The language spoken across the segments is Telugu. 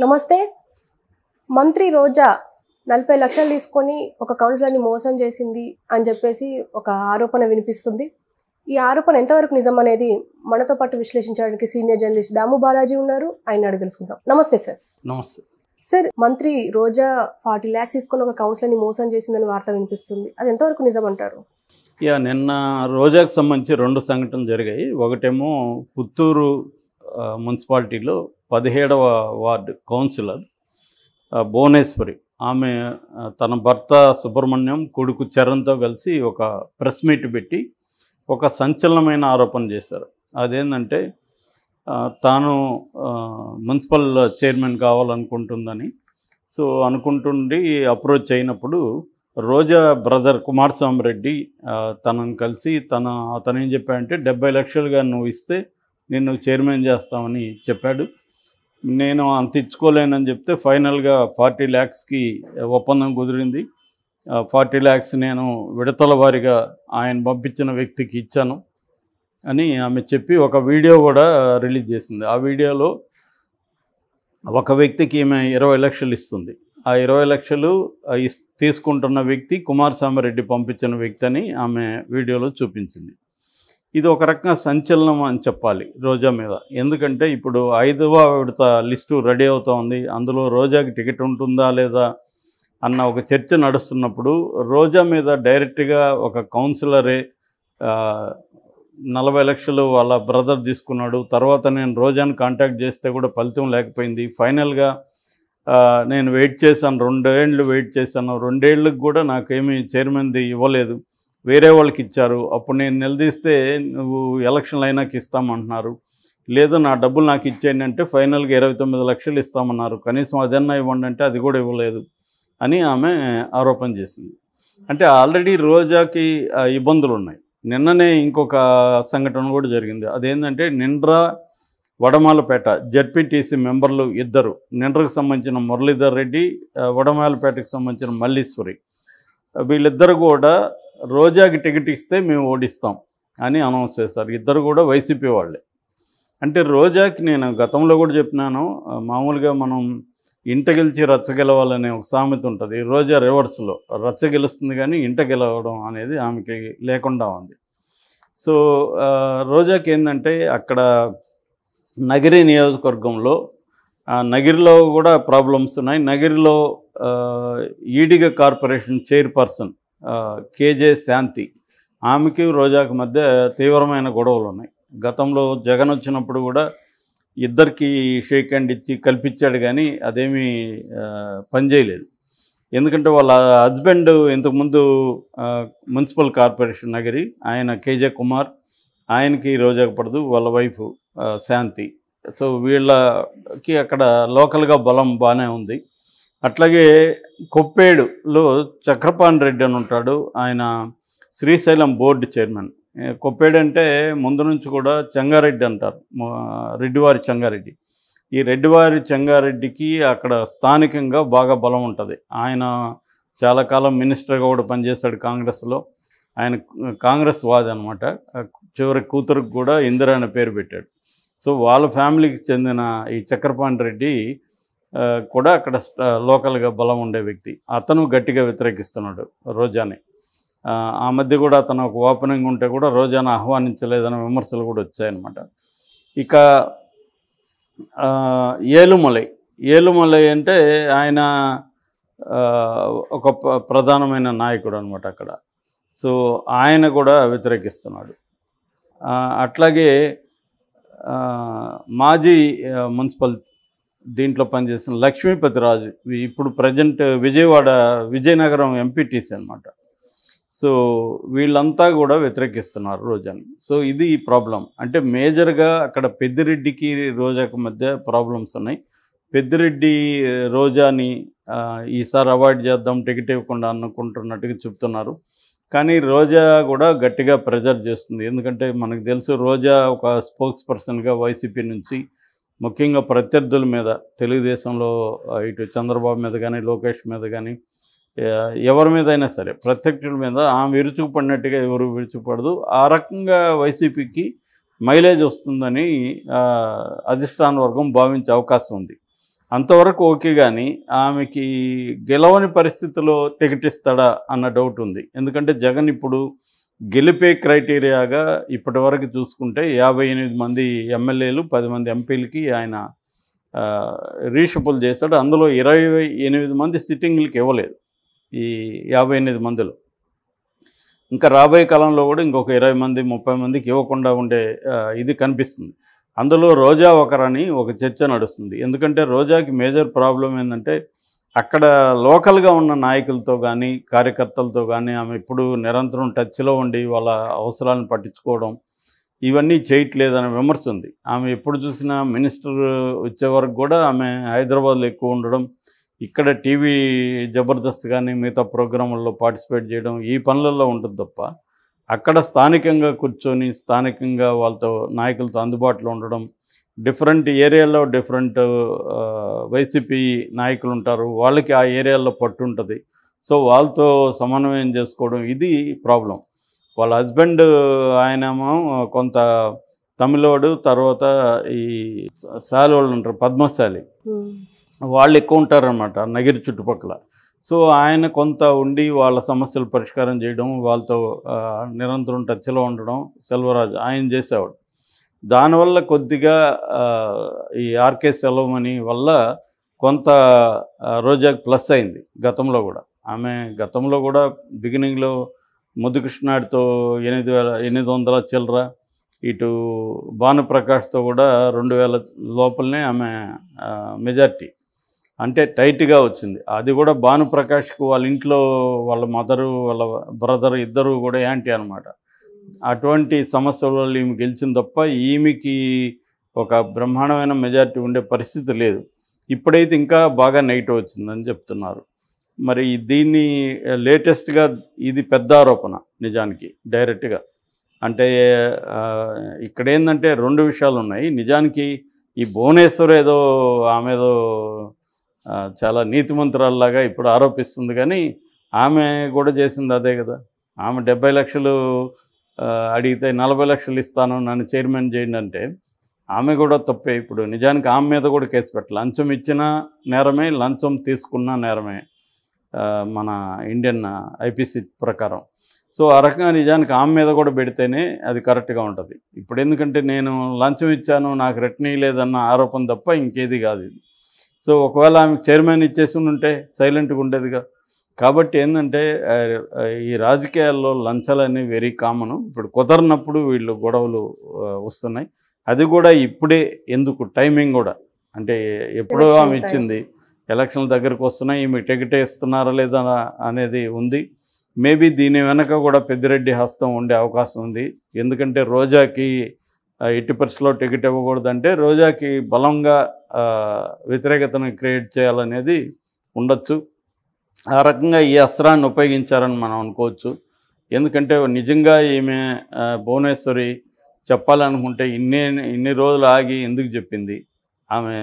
నమస్తే. మంత్రి రోజా 40 లక్షలు తీసుకొని ఒక కౌన్సిలర్‌ని మోసం చేసింది అని చెప్పేసి ఒక ఆరోపణ వినిపిస్తుంది. ఈ ఆరోపణ ఎంతవరకు నిజం అనేది మనతో పాటు విశ్లేషించడానికి సీనియర్ జర్నలిస్ట్ దాము బాలాజీ ఉన్నారు. ఆయన అడిగి తెలుసుకుందాం. నమస్తే సార్. నమస్తే సార్, మంత్రి రోజా 40 lakhs తీసుకొని ఒక కౌన్సిలర్‌ని మోసం చేసిందని వార్త వినిపిస్తుంది. అది ఎంతవరకు నిజం అంటారు? నిన్న రోజాకు సంబంధించి 2 సంఘటనలు జరిగాయి. ఒకటేమో పుత్తూరు మున్సిపాలిటీలో 17వ వార్డు కౌన్సిలర్ భువనేశ్వరి, ఆమె తన భర్త సుబ్రహ్మణ్యం, కొడుకు చరణ్తో కలిసి ఒక ప్రెస్ మీట్ పెట్టి ఒక సంచలనమైన ఆరోపణ చేశారు. అదేంటంటే తాను మున్సిపల్ చైర్మన్ కావాలనుకుంటుందని. సో అనుకుంటుండి అప్రోచ్ అయినప్పుడు రోజా బ్రదర్ కుమారస్వామి రెడ్డి తనను కలిసి అతను ఏం చెప్పాడంటే 70 లక్షలుగా నువ్వు ఇస్తే నిన్ను చైర్మన్ చేస్తామని చెప్పాడు. నేను అంత ఇచ్చుకోలేనని చెప్తే ఫైనల్గా 40 lakhsకి ఒప్పందం కుదిరింది. 40 lakhs నేను విడతల వారీగా ఆయన పంపించిన వ్యక్తికి ఇచ్చాను అని ఆమె చెప్పి ఒక వీడియో కూడా రిలీజ్ చేసింది. ఆ వీడియోలో ఒక వ్యక్తికి ఈమె 20 లక్షలు ఇస్తుంది. ఆ 20 లక్షలు తీసుకుంటున్న వ్యక్తి కుమారస్వామి రెడ్డి పంపించిన వ్యక్తి అని ఆమె వీడియోలో చూపించింది. ఇది ఒక రకంగా సంచలనం అని చెప్పాలి రోజా మీద. ఎందుకంటే ఇప్పుడు 5వ విడత లిస్టు రెడీ అవుతోంది. అందులో రోజాకి టికెట్ ఉంటుందా లేదా అన్న ఒక చర్చ నడుస్తున్నప్పుడు రోజా మీద డైరెక్ట్గా ఒక కౌన్సిలరే 40 లక్షలు వాళ్ళ బ్రదర్ తీసుకున్నాడు. తర్వాత నేను రోజాని కాంటాక్ట్ చేస్తే కూడా ఫలితం లేకపోయింది. ఫైనల్గా నేను వెయిట్ చేశాను, 2 ఏళ్ళు వెయిట్ చేశాను. 2 ఏళ్ళకి కూడా నాకేమీ చైర్మన్ది ఇవ్వలేదు, వేరే వాళ్ళకి ఇచ్చారు. అప్పుడు నేను నిలదీస్తే నువ్వు ఎలక్షన్లు అయినాక ఇస్తామంటున్నారు, లేదు నా డబ్బులు నాకు ఇచ్చేయండి అంటే ఫైనల్గా 29 లక్షలు ఇస్తామన్నారు. కనీసం అదన్నా ఇవ్వండి అంటే అది కూడా ఇవ్వలేదు అని ఆమె ఆరోపణ చేసింది. అంటే ఆల్రెడీ రోజాకి ఇబ్బందులు ఉన్నాయి. నిన్ననే ఇంకొక సంఘటన కూడా జరిగింది. అదేంటంటే నిండ్రా వడమాలపేట జడ్పీటీసీ మెంబర్లు ఇద్దరు, నిండ్రకు సంబంధించిన మురళీధర్ రెడ్డి, వడమాలపేటకు సంబంధించిన మల్లీశ్వరి, వీళ్ళిద్దరు కూడా రోజాకి టికెట్ ఇస్తే మేము ఓడిస్తాం అని అనౌన్స్ చేశారు. ఇద్దరు కూడా వైసీపీ వాళ్ళే. అంటే రోజాకి నేను గతంలో కూడా చెప్పినాను, మామూలుగా మనం ఇంట గెలిచి రచ్చ గెలవాలనే ఒక సామెత ఉంటుంది. రోజా రివర్స్లో రచ్చ గెలుస్తుంది కానీ ఇంట గెలవడం అనేది ఆమెకి లేకుండా ఉంది. సో రోజాకి ఏంటంటే అక్కడ నగిరి నియోజకవర్గంలో నగిరిలో కూడా ప్రాబ్లమ్స్ ఉన్నాయి. నగిరిలో ఈడిగ కార్పొరేషన్ చైర్పర్సన్ కేజే శాంతి, ఆమెకి రోజాకి మధ్య తీవ్రమైన గొడవలు ఉన్నాయి. గతంలో జగన్ వచ్చినప్పుడు కూడా ఇద్దరికి షేక్ హ్యాండ్ ఇచ్చి కల్పించాడు కానీ అదేమీ పనిచేయలేదు. ఎందుకంటే వాళ్ళ హస్బెండ్ ఇంతకుముందు మున్సిపల్ కార్పొరేషన్ నగిరి, ఆయన కేజే కుమార్, ఆయనకి రోజాకి పడదు, వాళ్ళ వైఫ్ శాంతి. సో వీళ్ళకి అక్కడ లోకల్గా బలం బాగానే ఉంది. అట్లాగే కొప్పేడులో చక్రపాణి రెడ్డి అని ఉంటాడు, ఆయన శ్రీశైలం బోర్డు చైర్మన్. కొప్పేడు అంటే ముందు నుంచి కూడా చెంగారెడ్డి అంటారు, రెడ్డివారి చెంగారెడ్డి. ఈ రెడ్డివారి చెంగారెడ్డికి అక్కడ స్థానికంగా బాగా బలం ఉంటుంది. ఆయన చాలా కాలం మినిస్టర్గా కూడా పనిచేశాడు కాంగ్రెస్లో. ఆయన కాంగ్రెస్ వాది అనమాట. చివరి కూతురుకు కూడా ఇందిరా అనే పేరు పెట్టాడు. సో వాళ్ళ ఫ్యామిలీకి చెందిన ఈ చక్రపాణి రెడ్డి కూడా అక్కడ లోకల్గా బలం ఉండే వ్యక్తి. అతను గట్టిగా వ్యతిరేకిస్తున్నాడు రోజాని. ఆ మధ్య కూడా అతను ఒక ఓపెనింగ్ ఉంటే కూడా రోజాను ఆహ్వానించలేదనే విమర్శలు కూడా వచ్చాయన్నమాట. ఇక ఏలుమలై అంటే ఆయన ఒక ప్రధానమైన నాయకుడు అనమాట అక్కడ. సో ఆయన కూడా వ్యతిరేకిస్తున్నాడు. అట్లాగే మాజీ మున్సిపల్ దీంట్లో పనిచేసిన లక్ష్మీపతిరాజు, ఇప్పుడు ప్రజెంట్ విజయనగరం ఎంపీటీసీ అనమాట. సో వీళ్ళంతా కూడా వ్యతిరేకిస్తున్నారు రోజాని. సో ఇది ప్రాబ్లం. అంటే మేజర్గా అక్కడ పెద్దిరెడ్డికి రోజాకు మధ్య ప్రాబ్లమ్స్ ఉన్నాయి. పెద్దిరెడ్డి రోజాని ఈసారి అవాయిడ్ చేద్దాం టికెట్ ఇవ్వకుండా అనుకుంటున్నట్టుగా చెప్తున్నారు. కానీ రోజా కూడా గట్టిగా ప్రెజర్ చేస్తుంది. ఎందుకంటే మనకు తెలుసు రోజా ఒక స్పోక్స్ పర్సన్గా వైసీపీ నుంచి ముఖ్యంగా ప్రత్యర్థుల మీద, తెలుగుదేశంలో ఇటు చంద్రబాబు మీద కానీ లోకేష్ మీద కానీ ఎవరి మీద అయినా సరే ప్రత్యర్థుల మీద ఆమె విరుచుకుపడినట్టుగా ఎవరు విరుచుకుపడదు. ఆ రకంగా వైసీపీకి మైలేజ్ వస్తుందని అధిష్టాన వర్గం భావించే అవకాశం ఉంది. అంతవరకు ఓకే. కానీ ఆమెకి గెలవని పరిస్థితిలో టికెట్ ఇస్తాడా అన్న డౌట్ ఉంది. ఎందుకంటే జగన్ ఇప్పుడు గెలిపే క్రైటీరియాగా ఇప్పటివరకు చూసుకుంటే 58 మంది ఎమ్మెల్యేలు, 10 మంది ఎంపీలకి ఆయన రీషఫుల్ చేశాడు. అందులో 28 మంది సిట్టింగ్లకి ఇవ్వలేదు ఈ 58 మందిలో. ఇంకా రాబోయే కాలంలో కూడా ఇంకొక 20 మంది 30 మందికి ఇవ్వకుండా ఉండే ఇది కనిపిస్తుంది. అందులో రోజా ఒకరని ఒక చర్చ నడుస్తుంది. ఎందుకంటే రోజాకి మేజర్ ప్రాబ్లం ఏంటంటే అక్కడ లోకల్గా ఉన్న నాయకులతో కానీ కార్యకర్తలతో కానీ ఆమె ఇప్పుడు నిరంతరం టచ్లో ఉండి వాళ్ళ అవసరాలను పట్టించుకోవడం ఇవన్నీ చేయట్లేదనే విమర్శ ఉంది. ఆమె ఎప్పుడు చూసినా మినిస్టర్ వచ్చే వరకు కూడా ఆమె హైదరాబాద్లో ఎక్కువ ఉండడం, ఇక్కడ టీవీ జబర్దస్త్ కానీ మిగతా ప్రోగ్రాముల్లో పార్టిసిపేట్ చేయడం, ఈ పనులలో ఉంటుంది తప్ప అక్కడ స్థానికంగా కూర్చొని స్థానికంగా వాళ్ళతో నాయకులతో అందుబాటులో ఉండడం, డిఫరెంట్ ఏరియాలో డిఫరెంట్ వైసీపీ నాయకులు ఉంటారు, వాళ్ళకి ఆ ఏరియాలో పట్టు ఉంటుంది. సో వాళ్ళతో సమన్వయం చేసుకోవడం ఇది ప్రాబ్లం. వాళ్ళ హస్బెండ్ ఆయనేమో కొంత తమిళోడు, తర్వాత ఈ శాలి వాళ్ళు ఉంటారు పద్మశాలి, వాళ్ళు ఎక్కువ ఉంటారనమాట నగిరి చుట్టుపక్కల. సో ఆయన కొంత ఉండి వాళ్ళ సమస్యలు పరిష్కారం చేయడం, వాళ్ళతో నిరంతరం టచ్లో ఉండడం సెల్వరాజు ఆయన చేసేవాడు. దానివల్ల కొద్దిగా ఈ ఆర్కే సెల్వమణి వల్ల కొంత రోజాకి ప్లస్ అయింది గతంలో కూడా. ఆమె గతంలో కూడా బిగినింగ్లో ముద్దుకృష్ణాడితో 800 చిల్లర, ఇటు భానుప్రకాష్తో కూడా 2000 లోపలనే ఆమె మెజార్టీ అంటే టైట్గా వచ్చింది. అది కూడా భానుప్రకాష్కు వాళ్ళ ఇంట్లో వాళ్ళ మదరు వాళ్ళ బ్రదర్ ఇద్దరు కూడా యాంటీ అనమాట. అటువంటి సమస్యల వల్ల ఈమె గెలిచింది తప్ప ఈమెకి ఒక బ్రహ్మాండమైన మెజార్టీ ఉండే పరిస్థితి లేదు. ఇప్పుడైతే ఇంకా బాగా నెగిటివ్ వచ్చిందని చెప్తున్నారు. మరి దీన్ని లేటెస్ట్గా ఇది పెద్ద ఆరోపణ నిజానికి డైరెక్ట్గా. అంటే ఇక్కడ ఏంటంటే 2 విషయాలు ఉన్నాయి. నిజానికి ఈ భువనేశ్వర్ ఏదో ఆమెదో చాలా నీతిమంతురాల్లాగా ఇప్పుడు ఆరోపిస్తుంది, కానీ ఆమె కూడా చేసింది అదే కదా. ఆమె 70 లక్షలు అడిగితే 40 లక్షలు ఇస్తాను నన్ను చైర్మన్ చేయండి అంటే ఆమె కూడా తప్పే. ఇప్పుడు నిజానికి ఆమె మీద కూడా కేసు పెట్టాలి. లంచం ఇచ్చిన నేరమే, లంచం తీసుకున్న నేరమే మన ఇండియన్ ఐపీసీ ప్రకారం. సో ఆ రకంగా నిజానికి ఆమె మీద కూడా పెడితేనే అది కరెక్ట్గా ఉంటుంది. ఇప్పుడు ఎందుకంటే నేను లంచం ఇచ్చాను నాకు రిటర్న్ ఇవ్వలేదన్న ఆరోపణ తప్ప ఇంకేది కాదు ఇది. సో ఒకవేళ ఆమె చైర్మన్ ఇచ్చేసి ఉంటే సైలెంట్గా ఉండేదిగా. కాబట్టి ఏంటంటే ఈ రాజకీయాల్లో లంచాలు అనేవి వెరీ కామను. ఇప్పుడు కుదరనప్పుడు వీళ్ళు గొడవలు వస్తున్నాయి. అది కూడా ఇప్పుడే ఎందుకు టైమింగ్ కూడా అంటే ఎప్పుడో ఆమె ఇచ్చింది, ఎలక్షన్ల దగ్గరకు వస్తున్నాయి, ఈమె టికెట్ ఇస్తున్నారా లేదా అనేది ఉంది. మేబీ దీని వెనక కూడా పెద్దిరెడ్డి హస్తం ఉండే అవకాశం ఉంది. ఎందుకంటే రోజాకి ఎట్టి పరిస్థితుల్లో టికెట్ ఇవ్వకూడదంటే రోజాకి బలంగా వ్యతిరేకతను క్రియేట్ చేయాలనేది ఉండొచ్చు. ఆ రకంగా ఈ అస్త్రాన్ని ఉపయోగించారని మనం అనుకోవచ్చు. ఎందుకంటే నిజంగా ఈమె భువనేశ్వరి చెప్పాలనుకుంటే ఇన్ని రోజులు ఆగి ఎందుకు చెప్పింది ఆమె?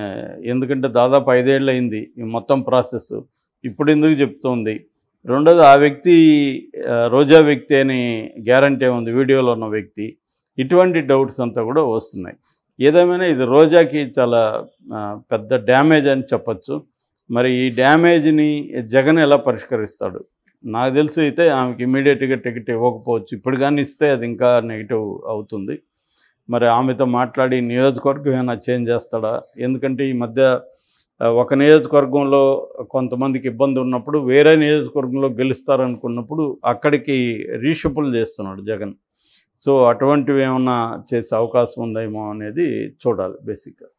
ఎందుకంటే దాదాపు 5 ఏళ్ళు అయింది ఈ మొత్తం ప్రాసెస్. ఇప్పుడు ఎందుకు చెప్తుంది? రెండోది ఆ వ్యక్తి రోజా వ్యక్తి అని గ్యారంటీ ఉంది, వీడియోలో ఉన్న వ్యక్తి. ఇటువంటి డౌట్స్ అంతా కూడా వస్తున్నాయి. ఏదేమైనా ఇది రోజాకి చాలా పెద్ద డ్యామేజ్ అని చెప్పచ్చు. మరి ఈ డ్యామేజ్ని జగన్ ఎలా పరిష్కరిస్తాడు? నాకు తెలిసి అయితే ఆమెకి ఇమీడియట్గా టికెట్ ఇవ్వకపోవచ్చు. ఇప్పుడు కానీ ఇస్తే అది ఇంకా నెగిటివ్ అవుతుంది. మరి ఆమెతో మాట్లాడి నియోజకవర్గం ఏమైనా చేంజ్ చేస్తాడా? ఎందుకంటే ఈ మధ్య ఒక నియోజకవర్గంలో కొంతమందికి ఇబ్బంది ఉన్నప్పుడు వేరే నియోజకవర్గంలో గెలుస్తారనుకున్నప్పుడు అక్కడికి రీషఫుల్ చేస్తున్నాడు జగన్. సో అటువంటివి ఏమన్నా చేసే అవకాశం ఉందేమో అనేది చూడాలి బేసిక్గా.